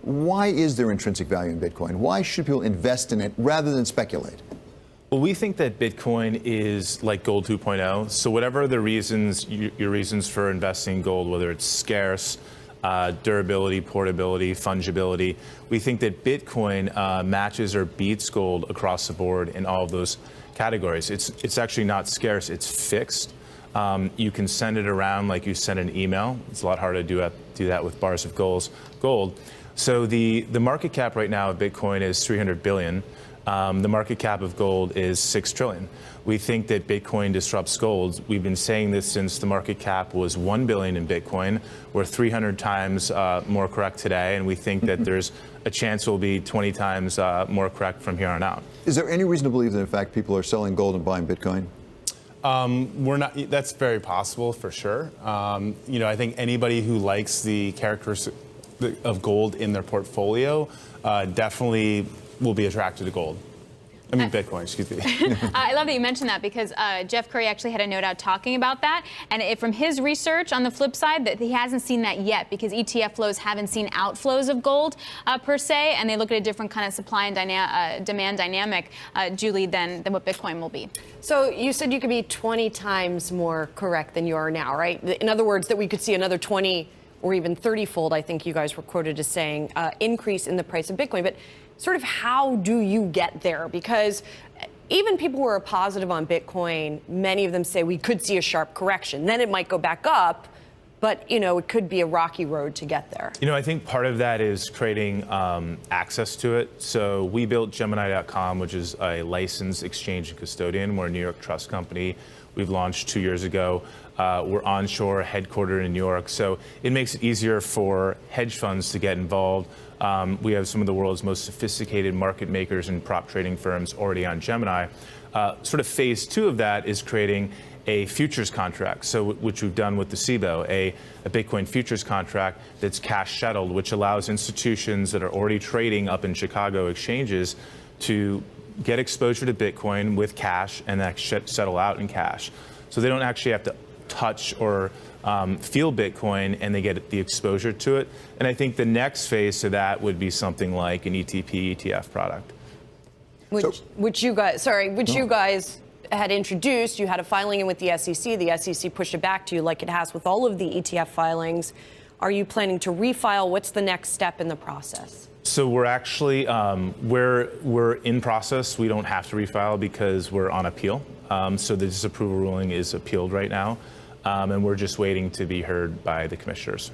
Why is there intrinsic value in Bitcoin? Why should people invest in it rather than speculate? Well, we think that Bitcoin is like gold 2.0. So whatever the reasons, your reasons for investing in gold, whether it's scarce, durability, portability, fungibility, we think that Bitcoin matches or beats gold across the board in all of those categories. It's actually not scarce, it's fixed. You can send it around like you send an email. It's a lot harder to do that with bars of gold. So the market cap right now of Bitcoin is 300 billion. The market cap of gold is 6 trillion. We think that Bitcoin disrupts gold. We've been saying this since the market cap was 1 billion in Bitcoin. We're 300 times more correct today, and we think that there's a chance we'll be 20 times more correct from here on out. Is there any reason to believe that, in fact, people are selling gold and buying Bitcoin? We're not. That's very possible for sure. I think anybody who likes the characteristics of gold in their portfolio definitely will be attracted to gold. I mean, Bitcoin, excuse me. I love that you mentioned that because Jeff Curry actually had a note out talking about that. And from his research, on the flip side, that he hasn't seen that yet because ETF flows haven't seen outflows of gold per se, and they look at a different kind of supply and demand dynamic, Julie, than what Bitcoin will be. So you said you could be 20 times more correct than you are now, right? In other words, that we could see another 20 or even 30-fold, I think you guys were quoted as saying, increase in the price of Bitcoin. But sort of how do you get there? Because even people who are positive on Bitcoin, many of them say we could see a sharp correction. Then it might go back up, but it could be a rocky road to get there. I think part of that is creating access to it. So we built Gemini.com, which is a licensed exchange and custodian. We're a New York trust company. We've launched 2 years ago. We're onshore, headquartered in New York. So it makes it easier for hedge funds to get involved. We have some of the world's most sophisticated market makers and prop trading firms already on Gemini. Sort of phase 2 of that is creating a futures contract, which we've done with the SIBO, a Bitcoin futures contract that's cash settled, which allows institutions that are already trading up in Chicago exchanges to get exposure to Bitcoin with cash and then settle out in cash. So they don't actually have to touch or feel Bitcoin, and they get the exposure to it. And I think the next phase to that would be something like an ETP ETF product. Which you guys had introduced. You had a filing in with the SEC. The SEC pushed it back to you like it has with all of the ETF filings. Are you planning to refile? What's the next step in the process? So we're actually, we're in process. We don't have to refile because we're on appeal. So the disapproval ruling is appealed right now. And we're just waiting to be heard by the commissioners.